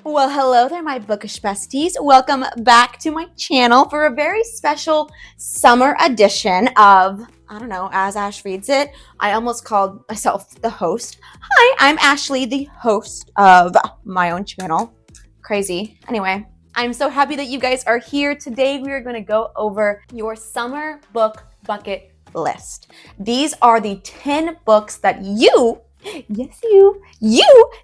Well, hello there, my bookish besties. Welcome back to my channel for a very special summer edition of, I don't know, as Ash reads it. I almost called myself the host. Hi, I'm Ashley, the host of my own channel. Crazy. Anyway, I'm so happy that you guys are here. Today we are going to go over your summer book bucket list. These are the 10 books that you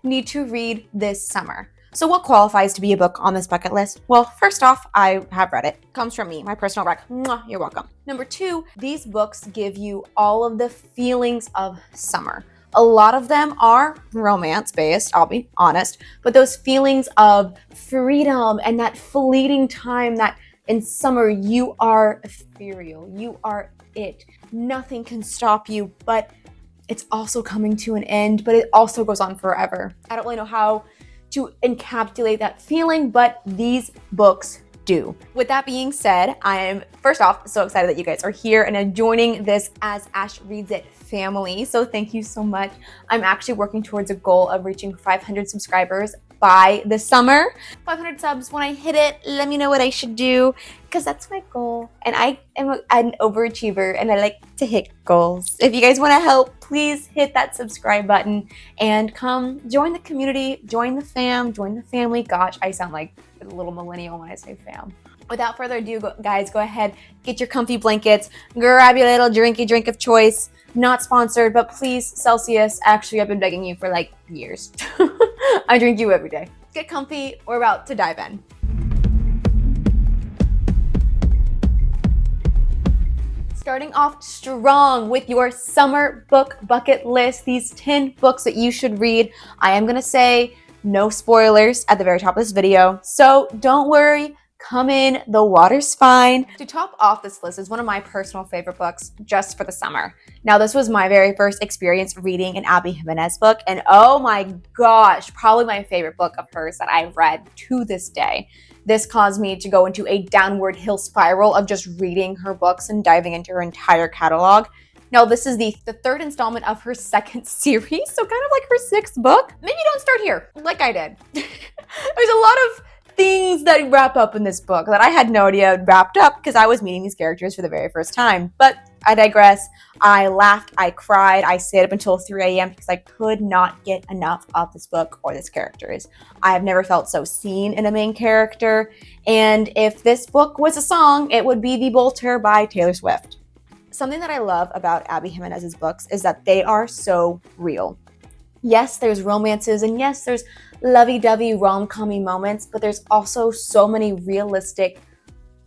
need to read this summer. So what qualifies to be a book on this bucket list? Well, first off, I have read it. Comes from me, my personal rec. Mwah, you're welcome. Number 2, these books give you all of the feelings of summer. A lot of them are romance-based, I'll be honest, but those feelings of freedom and that fleeting time that in summer you are ethereal, you are it. Nothing can stop you, but it's also coming to an end, but it also goes on forever. I don't really know how to encapsulate that feeling, but these books do. With that being said, I am first off so excited that you guys are here and are joining this As Ash Reads It family. So thank you so much. I'm actually working towards a goal of reaching 500 subscribers by the summer. 500 subs. When I hit it, let me know what I should do, because that's my goal. And I am an overachiever and I like to hit goals. If you guys want to help, please hit that subscribe button and come join the community, join the fam, join the family. Gosh, I sound like a little millennial when I say fam. Without further ado, guys, go ahead, get your comfy blankets, grab your little drinky drink of choice. Not sponsored, but please, Celsius. Actually, I've been begging you for like years. I drink you every day. Get comfy. We're about to dive in. Starting off strong with your summer book bucket list, these 10 books that you should read. I am going to say no spoilers at the very top of this video, so don't worry. Come in, the water's fine. To top off this list is one of my personal favorite books just for the summer. Now, this was my very first experience reading an Abby Jimenez book, and oh my gosh, probably my favorite book of hers that I've read to this day. This caused me to go into a downward hill spiral of just reading her books and diving into her entire catalog. Now, this is the third installment of her second series, so kind of like her 6th book. Maybe don't start here, like I did. There's a lot of things that wrap up in this book that I had no idea wrapped up because I was meeting these characters for the very first time. But I digress. I laughed, I cried, I stayed up until 3 a.m. because I could not get enough of this book or these characters. I have never felt so seen in a main character. And if this book was a song, it would be The Bolter by Taylor Swift. Something that I love about Abby Jimenez's books is that they are so real. Yes, there's romances, and yes, there's lovey-dovey rom-commy moments, but there's also so many realistic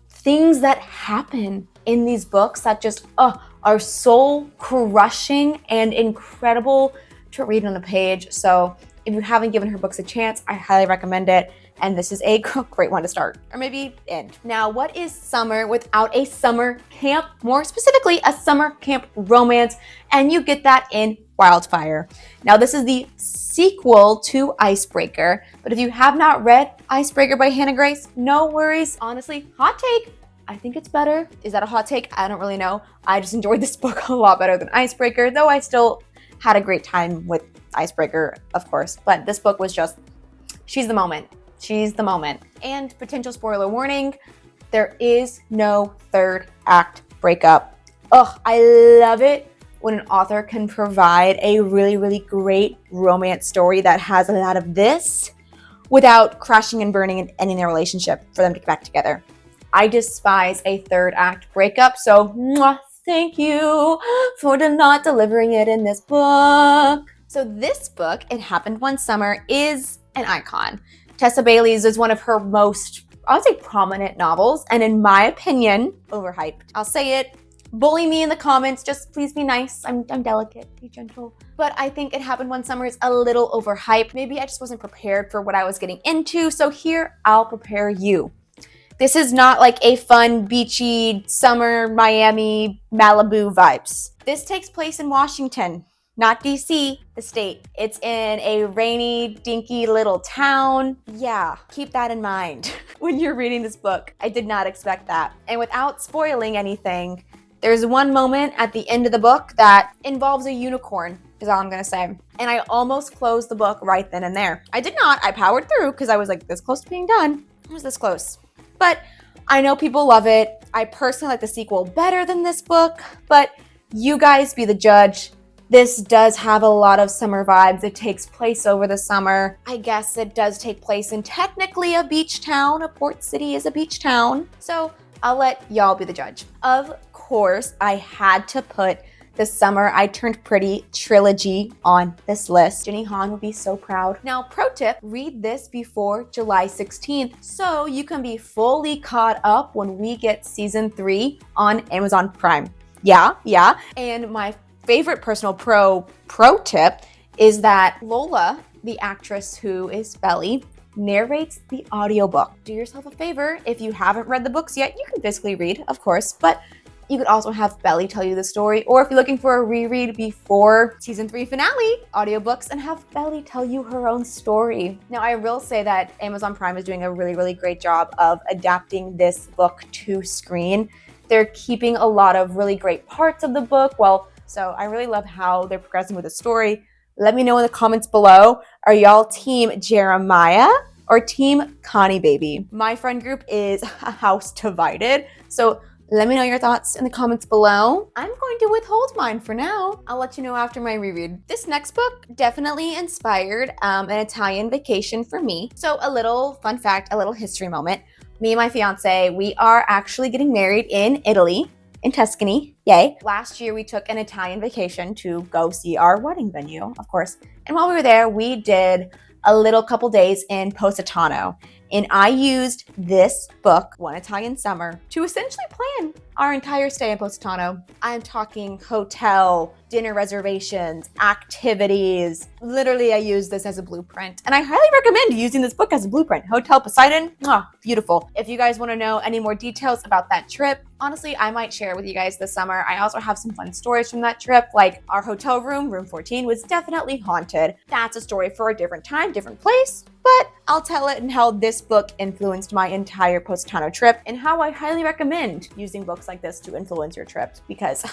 things that happen in these books that just are soul-crushing and incredible to read on a page. So if you haven't given her books a chance, I highly recommend it. And this is a great one to start, or maybe end. Now, what is summer without a summer camp? More specifically, a summer camp romance, and you get that in Wildfire. Now, this is the sequel to Icebreaker, but if you have not read Icebreaker by Hannah Grace, no worries. Honestly, hot take, I think it's better. Is that a hot take? I don't really know. I just enjoyed this book a lot better than Icebreaker, though I still had a great time with Icebreaker, of course. But this book was just, she's the moment. She's the moment. And potential spoiler warning, there is no third act breakup. I love it when an author can provide a really, really great romance story that has a lot of this without crashing and burning and ending their relationship for them to get back together. I despise a third act breakup, so thank you for not delivering it in this book. So this book, It Happened One Summer, is an icon. Tessa Bailey's is one of her most, I would say, prominent novels, and in my opinion, overhyped. I'll say it. Bully me in the comments. Just please be nice. I'm delicate. Be gentle. But I think It Happened One Summer is a little overhyped. Maybe I just wasn't prepared for what I was getting into. So here, I'll prepare you. This is not like a fun, beachy, summer, Miami, Malibu vibes. This takes place in Washington. Not DC, the state. It's in a rainy, dinky little town. Yeah, keep that in mind when you're reading this book. I did not expect that. And without spoiling anything, there's one moment at the end of the book that involves a unicorn. is all I'm gonna say. And I almost closed the book right then and there. I did not. I powered through because I was like this close to being done. I was this close. But I know people love it. I personally like the sequel better than this book, but you guys be the judge. This does have a lot of summer vibes. It takes place over the summer. I guess it does take place in technically a beach town. A port city is a beach town. So I'll let y'all be the judge. Of course, I had to put the Summer I Turned Pretty trilogy on this list. Jenny Han would be so proud. Now, pro tip, read this before July 16th so you can be fully caught up when we get season 3 on Amazon Prime. Yeah. And my favorite personal pro tip is that Lola, the actress who is Belly, narrates the audiobook. Do yourself a favor. If you haven't read the books yet, you can physically read, of course, but you could also have Belly tell you the story, or if you're looking for a reread before season 3 finale, audiobooks, and have Belly tell you her own story. Now, I will say that Amazon Prime is doing a really, really great job of adapting this book to screen. They're keeping a lot of really great parts of the book. So I really love how they're progressing with the story. Let me know in the comments below. Are y'all team Jeremiah or team Connie Baby? My friend group is a house divided. So let me know your thoughts in the comments below. I'm going to withhold mine for now. I'll let you know after my reread. This next book definitely inspired an Italian vacation for me. So a little fun fact, a little history moment. Me and my fiance, we are actually getting married in Italy, in Tuscany, yay. Last year, we took an Italian vacation to go see our wedding venue, of course. And while we were there, we did a little couple days in Positano. And I used this book, One Italian Summer, to essentially plan our entire stay in Positano. I'm talking hotel, dinner reservations, activities. Literally, I used this as a blueprint. And I highly recommend using this book as a blueprint. Hotel Poseidon, beautiful. If you guys want to know any more details about that trip, honestly, I might share it with you guys this summer. I also have some fun stories from that trip, like our hotel room, room 14, was definitely haunted. That's a story for a different time, different place, but I'll tell it and how this book influenced my entire Positano trip and how I highly recommend using books like this to influence your trips because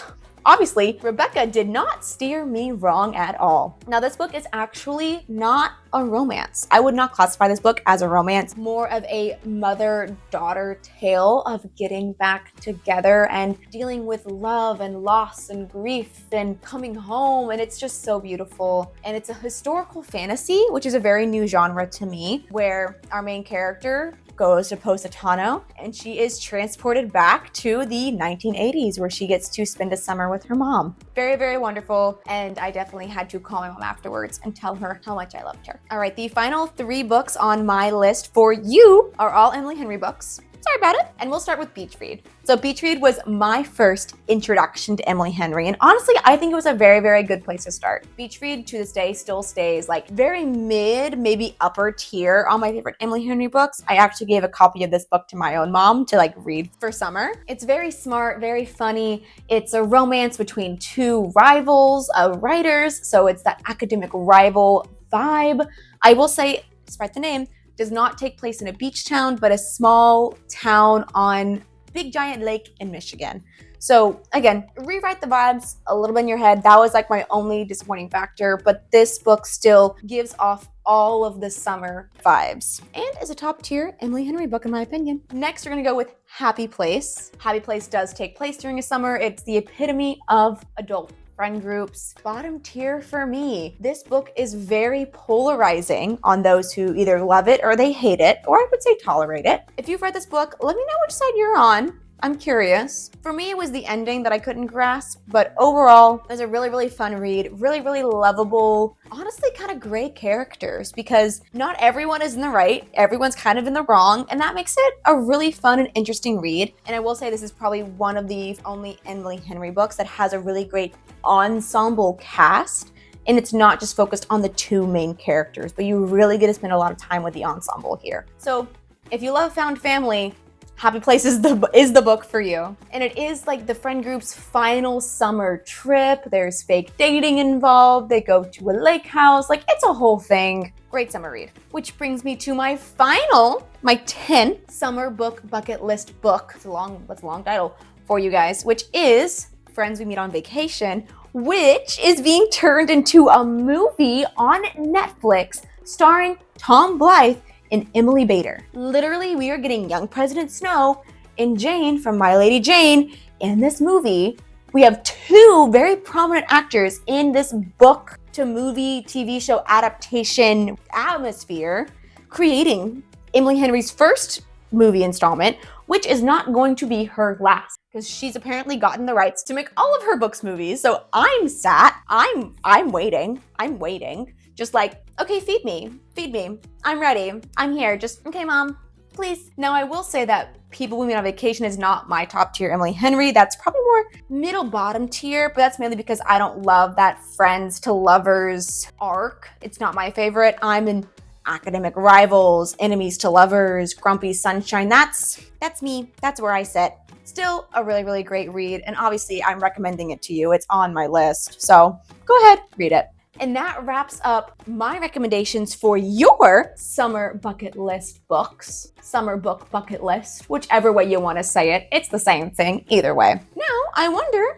obviously, Rebecca did not steer me wrong at all. Now, this book is actually not a romance. I would not classify this book as a romance, more of a mother-daughter tale of getting back together and dealing with love and loss and grief and coming home, and it's just so beautiful. And it's a historical fantasy, which is a very new genre to me, where our main character goes to Positano and she is transported back to the 1980s where she gets to spend a summer with her mom. Very, very wonderful. And I definitely had to call my mom afterwards and tell her how much I loved her. All right, the final 3 books on my list for you are all Emily Henry books. Sorry about it. And we'll start with Beach Read. So Beach Read was my first introduction to Emily Henry. And honestly, I think it was a very, very good place to start. Beach Read to this day still stays like very mid, maybe upper tier on my favorite Emily Henry books. I actually gave a copy of this book to my own mom to like read for summer. It's very smart, very funny. It's a romance between 2 rivals, writers. So it's that academic rival vibe. I will say, despite the name, does not take place in a beach town, but a small town on Big Giant Lake in Michigan. So again, rewrite the vibes a little bit in your head. That was like my only disappointing factor, but this book still gives off all of the summer vibes and is a top tier Emily Henry book in my opinion. Next, we're gonna go with Happy Place. Happy Place does take place during a summer. It's the epitome of adult friend groups. Bottom tier for me. This book is very polarizing on those who either love it or they hate it, or I would say tolerate it. If you've read this book, let me know which side you're on. I'm curious. For me, it was the ending that I couldn't grasp, but overall, it was a really, really fun read. Really, really lovable, honestly kind of gray characters because not everyone is in the right, everyone's kind of in the wrong, and that makes it a really fun and interesting read. And I will say this is probably one of the only Emily Henry books that has a really great ensemble cast. And it's not just focused on the 2 main characters, but you really get to spend a lot of time with the ensemble here. So if you love found family, Happy Place is the book for you. And it is like the friend group's final summer trip. There's fake dating involved. They go to a lake house. Like, it's a whole thing. Great summer read. Which brings me to my 10th summer book bucket list book. That's a long title for you guys, which is Friends We Meet on Vacation, which is being turned into a movie on Netflix starring Tom Blythe and Emily Bader. Literally, we are getting young President Snow and Jane from My Lady Jane in this movie. We have two very prominent actors in this book to movie TV show adaptation atmosphere, creating Emily Henry's first movie installment, which is not going to be her last, because she's apparently gotten the rights to make all of her books movies. So I'm waiting. Just like, okay, feed me. I'm ready. I'm here. Just, okay, Mom, please. Now, I will say that People We Meet on Vacation is not my top tier Emily Henry. That's probably more middle bottom tier, but that's mainly because I don't love that friends to lovers arc. It's not my favorite. I'm in Academic Rivals, Enemies to Lovers, Grumpy Sunshine. That's me. That's where I sit. Still a really, really great read. And obviously I'm recommending it to you. It's on my list. So go ahead, read it. And that wraps up my recommendations for your summer bucket list books. Summer book bucket list, whichever way you want to say it. It's the same thing either way. Now, I wonder,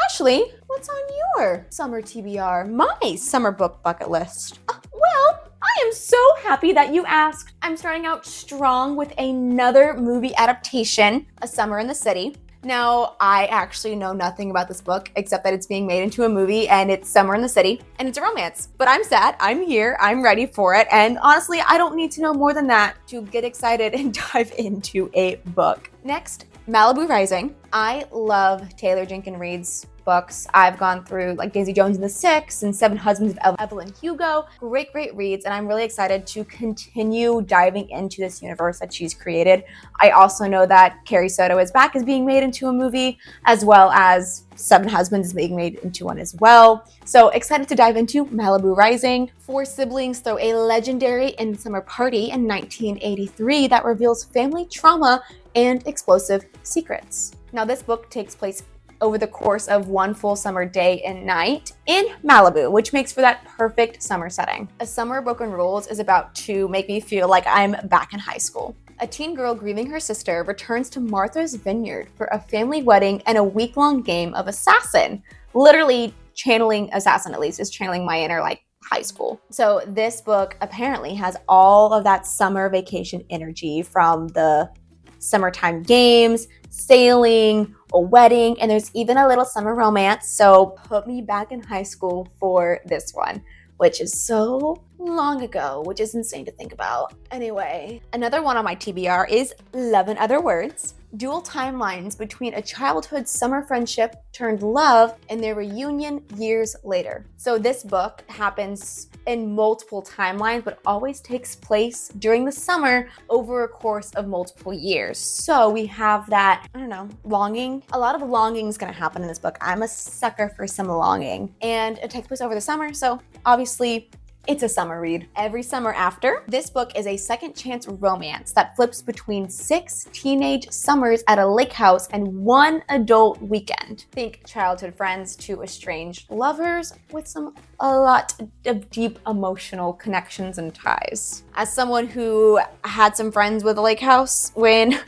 Ashley, what's on your summer TBR, my summer book bucket list? Well, I am so happy that you asked. I'm starting out strong with another movie adaptation, A Summer in the City. Now, I actually know nothing about this book except that it's being made into a movie and it's Summer in the City and it's a romance. But I'm sad, I'm here, I'm ready for it. And honestly, I don't need to know more than that to get excited and dive into a book. Next, Malibu Rising. I love Taylor Jenkins Reid's books. I've gone through like Daisy Jones and the Six and Seven Husbands of Evelyn Hugo. Great reads, and I'm really excited to continue diving into this universe that she's created. I also know that Carrie Soto is back, is being made into a movie, as well as Seven Husbands is being made into one as well. So excited to dive into Malibu Rising. Four siblings throw a legendary summer party in 1983 that reveals family trauma and explosive secrets. Now, this book takes place over the course of one full summer day and night in Malibu, which makes for that perfect summer setting. A Summer of Broken Rules is about to make me feel like I'm back in high school. A teen girl grieving her sister returns to Martha's Vineyard for a family wedding and a week-long game of Assassin. Literally channeling Assassin, at least, is channeling my inner high school. So this book apparently has all of that summer vacation energy from the summertime games, sailing, a wedding, and there's even a little summer romance. So put me back in high school for this one, which is so long ago, which is insane to think about. Anyway, another one on my TBR is Love in Other Words. Dual timelines between a childhood summer friendship turned love and their reunion years later. So this book happens in multiple timelines, but always takes place during the summer over a course of multiple years. So we have that, longing. A lot of longing is going to happen in this book. I'm a sucker for some longing, and it takes place over the summer. So obviously, it's a summer read. Every summer after, this book is a second chance romance that flips between 6 teenage summers at a lake house and one adult weekend. Think childhood friends to estranged lovers with a lot of deep emotional connections and ties. As someone who had some friends with a lake house when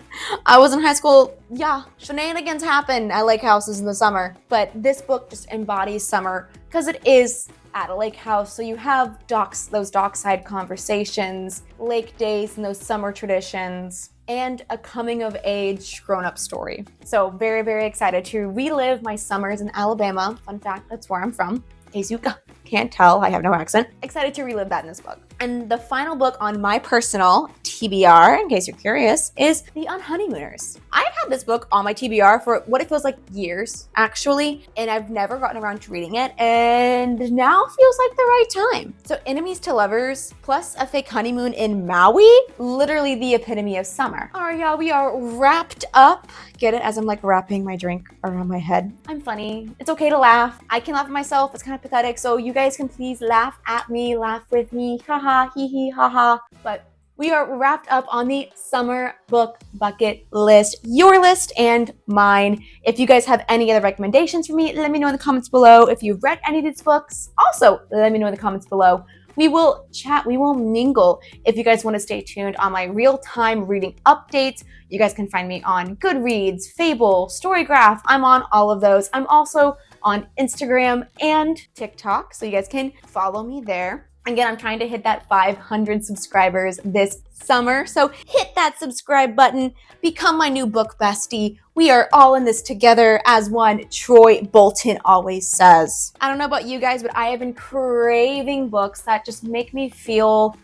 I was in high school, yeah, shenanigans happen at lake houses in the summer. But this book just embodies summer because it is at a lake house. So you have those dockside conversations, lake days, and those summer traditions, and a coming of age grown-up story. So very, very excited to relive my summers in Alabama. Fun fact, that's where I'm from. In case you can't tell, I have no accent. Excited to relive that in this book. And the final book on my personal TBR, in case you're curious, is The Unhoneymooners. I've had this book on my TBR for what it feels like years, actually, and I've never gotten around to reading it, and now feels like the right time. So Enemies to Lovers plus a fake honeymoon in Maui, literally the epitome of summer. All right, y'all, we are wrapped up. Get it? As I'm wrapping my drink around my head. I'm funny. It's okay to laugh. I can laugh at myself. It's kind of pathetic. So you guys can please laugh at me, laugh with me. Haha, hee hee, haha. But we are wrapped up on the summer book bucket list, your list and mine. If you guys have any other recommendations for me, let me know in the comments below. If you've read any of these books, also let me know in the comments below. We will chat, we will mingle. If you guys want to stay tuned on my real-time reading updates, you guys can find me on Goodreads, Fable, Storygraph. I'm on all of those. I'm also on Instagram and TikTok, so you guys can follow me there. Again, I'm trying to hit that 500 subscribers this summer, so hit that subscribe button, become my new book bestie. We are all in this together as one, Troy Bolton always says. I don't know about you guys, but I have been craving books that just make me feel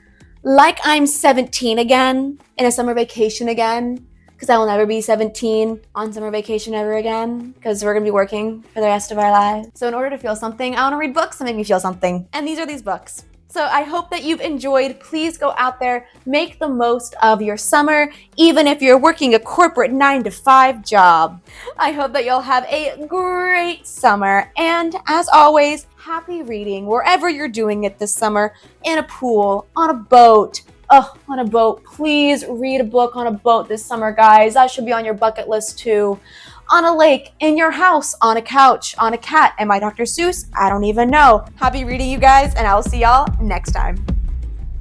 like I'm 17 again, in a summer vacation again, because I will never be 17 on summer vacation ever again, because we're gonna be working for the rest of our lives. So in order to feel something, I wanna read books that make me feel something. And these are these books. So I hope that you've enjoyed. Please go out there, make the most of your summer, even if you're working a corporate 9-to-5 job. I hope that you'll have a great summer. And as always, happy reading wherever you're doing it this summer, in a pool, on a boat. On a boat. Please read a book on a boat this summer, guys. That should be on your bucket list too. On a lake, in your house, on a couch, on a cat. Am I Dr. Seuss? I don't even know. Happy reading, you guys, and I will see y'all next time.